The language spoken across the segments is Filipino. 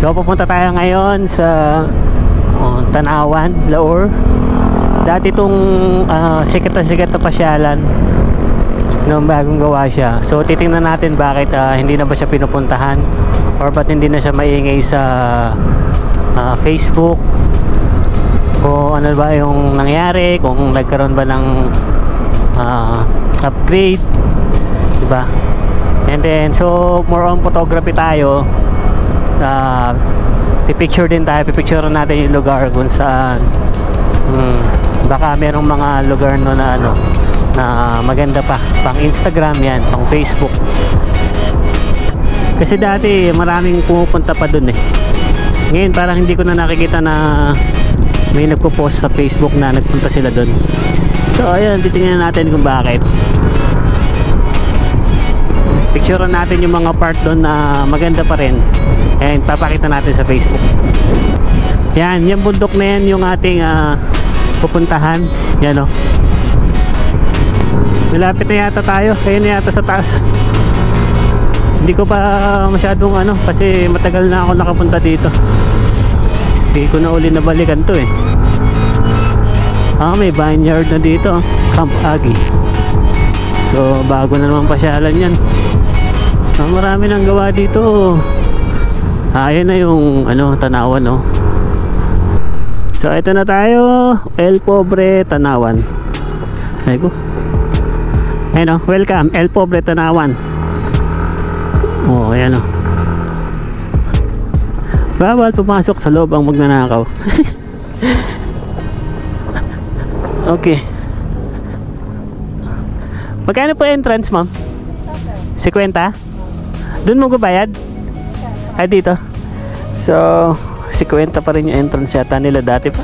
So pupunta tayo ngayon sa Tanawan, Laur. Dati itong sikat na pasyalan nung bagong gawa siya. So titingnan natin bakit hindi na ba siya pinupuntahan, or ba't hindi na siya maingay sa Facebook, o ano ba yung nangyari, kung nagkaroon ba ng upgrade, diba? And then so more on photography tayo. Pipicture din tayo, pipicture natin yung lugar kung saan baka merong mga lugar no na ano na maganda pa pang Instagram, yan, pang Facebook. Kasi dati maraming pumupunta pa dun eh. Ngayon parang hindi ko na nakikita na may nagpo-post sa Facebook na nagpunta sila dun. So ayun, titingnan natin kung bakit. Picturean natin yung mga part doon na maganda pa rin, and papakita natin sa Facebook. Yan, yung bundok na yan yung ating pupuntahan. Yan o. Malapit na yata tayo. Kaya na yata sa taas. Hindi ko pa masyadong kasi matagal na ako nakapunta dito. Hindi ko na uli nabalikan to eh. May vineyard na dito, Camp Agi. So bago na naman pasyalan yan. Marami nang gawa dito. Ayan na yung Tanawan, no. So ito na tayo, El Pobre, Tanawan. Ayun, welcome El Pobre, Tanawan. Ayan, bawal pumasok sa loob ang magnanakaw. Okay. Magkano po entrance, ma'am? 50? Doon mo gubayad? Ay, dito. So 50 pa rin yung entrance yata nila dati pa,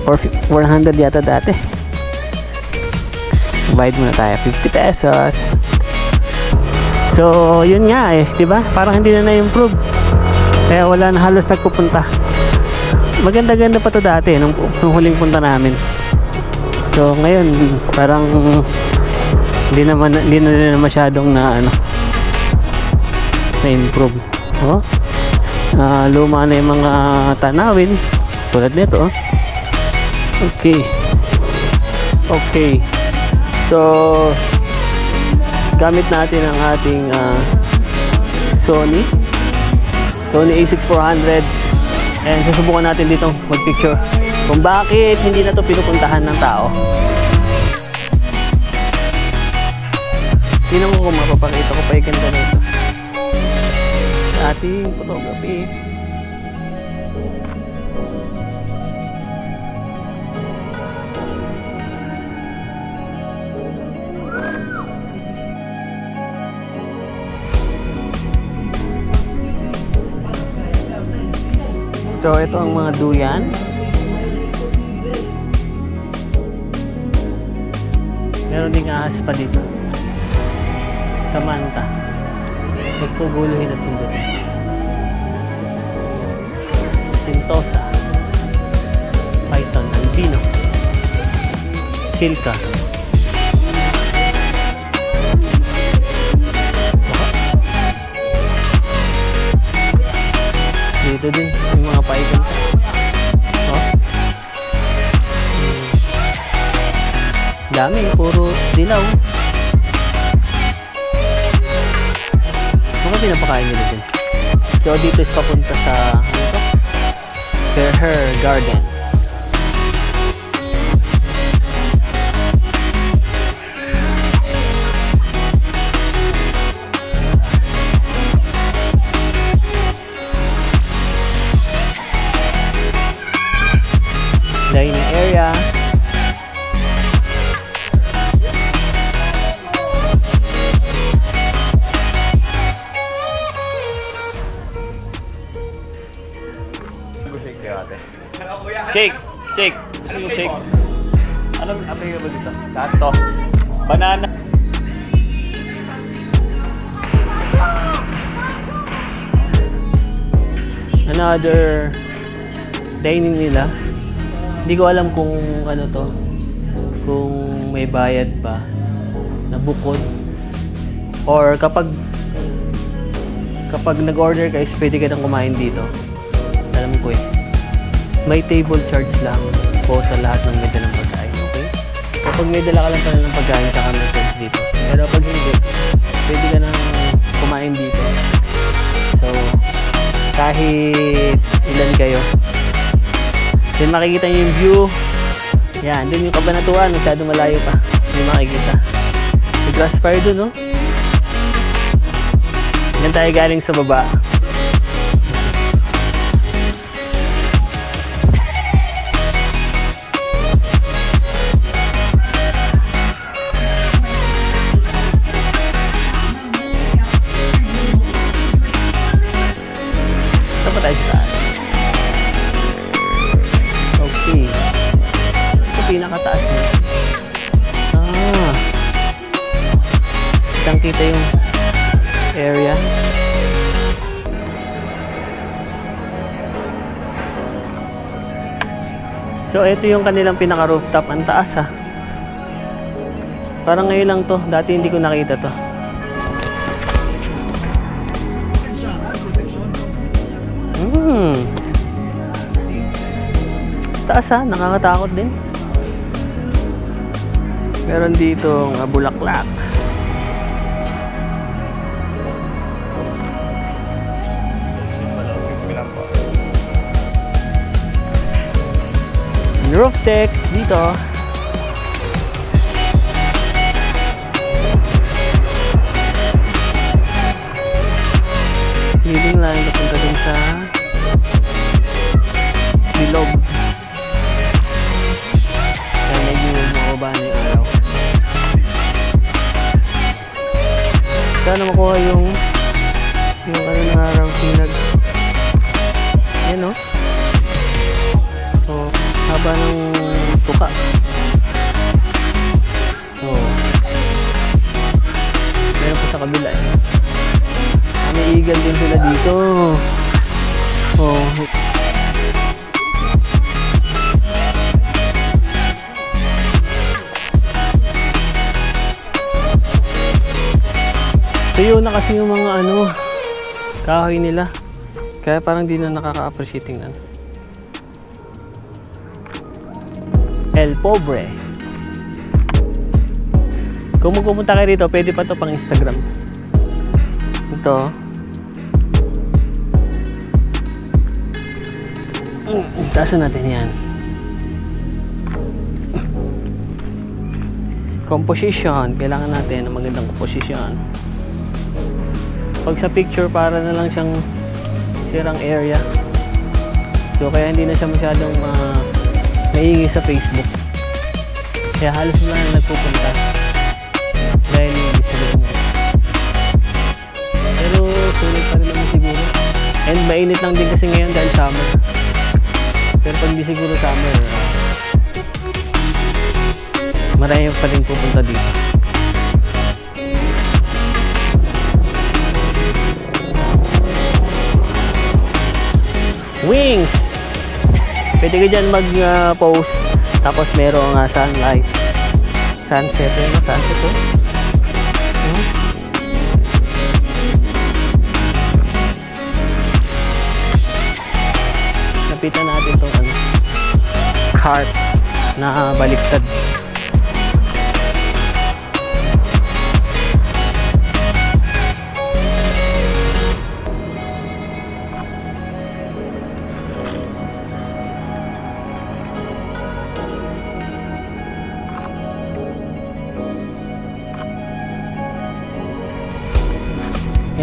or 400 yata dati. Bayad muna tayo 50 pesos. So yun nga eh, diba? Parang hindi na na-improve, kaya wala na halos nagpupunta. Maganda-ganda pa to dati nung huling punta namin. So ngayon parang hindi na masyadong na-improve. Luma na yung mga tanawin tulad nito. Okay, so gamit natin ang ating Sony A6400, and susubukan natin dito mag-picture kung bakit hindi na to pinupuntahan ng tao. Tingnan mo kung mapapakita ko pa yung ganda nito sa ating photography. So ito ang mga duyan. Meron ding ahas pa dito. Samantha. Magpuguluhin at sundutin. Sintosa. Python albino. Silka. Dito din yung mga python. Dami, puro dilaw. Mga pinapakain nila din. So dito is papunta sa Fair Garden. Dining area. Shake! Shake! Gusto yung shake? Anong available dito? Lahat to. Banana. Another dining nila. Hindi ko alam kung ano to, kung may bayad pa na bukod, or kapag kapag nag-order guys, pwede ka nang kumain dito. Alam ko eh. May table charge lang po sa lahat ng may dalang pagkain, okay? Kapag may dala ka lang pala ng pagkain, saka may charge dito. Pero pag hindi, pwede ka nang kumain dito. So, kahit ilan kayo. Then makikita nyo yung view. Yan, dun yung Kabanatuan, masyado malayo pa. Hindi makikita. May grass fire dun, no? Yan tayo galing sa baba. Saan pa tayo sa taas? Okay. Ito pinakataas na. Kitang kita yung area. So ito yung kanilang pinaka rooftop. Ang taas ha. Parang ngayon lang to. Dati hindi ko nakita to. Taas ha. Nakakatakot din. Meron dito ng bulaklak. Roof deck dito. Leading line papunta dun sa bilog. Kaya medyo makababa na yung araw. Sana makuha yung ano ng araw sinag. Yan no? So haba ng tuka. So meron pa sa kabila eh. May eagle din sila dito. Oh. Tuyo na kasi yung mga kahoy nila. Kaya parang di na nakaka-appreciate tingnan. El Pobre. Kung magpupunta kayo rito, pwede pa to pang Instagram. Ito. Tasan natin yan. Composition. Kailangan natin ng magandang composition. Pag sa picture, para na lang siyang sirang area. So, kaya hindi na siya masyadong maingay sa Facebook. Kaya halos na nagpupunta. Dahil yung gusto mo. Pero sulit pa rin naman siguro. And mainit lang din kasi ngayon dahil summer. Pero pag di siguro summer, marami pa rin pupunta dito. Wings! Pwede ka dyan mag-post. Tapos merong sunlight. Sunset. Ano? Sunset to? Lapitan natin itong heart na baliktad.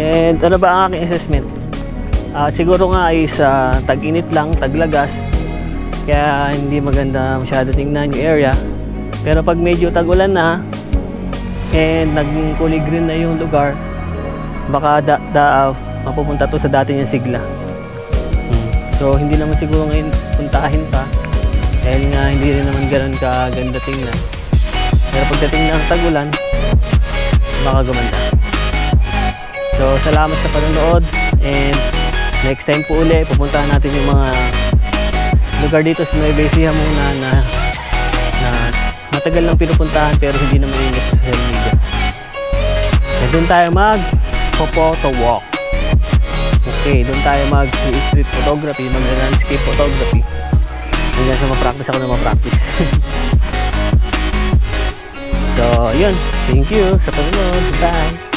And ano ba ang aking assessment? Siguro nga ay sa tag-init lang, taglagas, kaya hindi maganda masyado tingnan yung area. Pero pag medyo tag-ulan na and naging kulay green na yung lugar, baka mapupunta to sa dati niyang sigla. So hindi naman siguro ngayon puntahin pa dahil nga hindi rin naman ganoon kaganda tingnan. Pero pagdating ng tag-ulan, baka gumanda. So, salamat sa panonood and next time po uli, pupuntahan natin yung mga lugar dito sa Nueva Ecija muna na matagal lang pinupuntahan pero hindi naman yung sa social media. Doon tayo mag-photo walk. Okay, doon tayo mag-street photography, mag-landscape photography. Hanggang sa ma-practice ako na ma-practice. So, yun. Thank you sa panonood. Bye!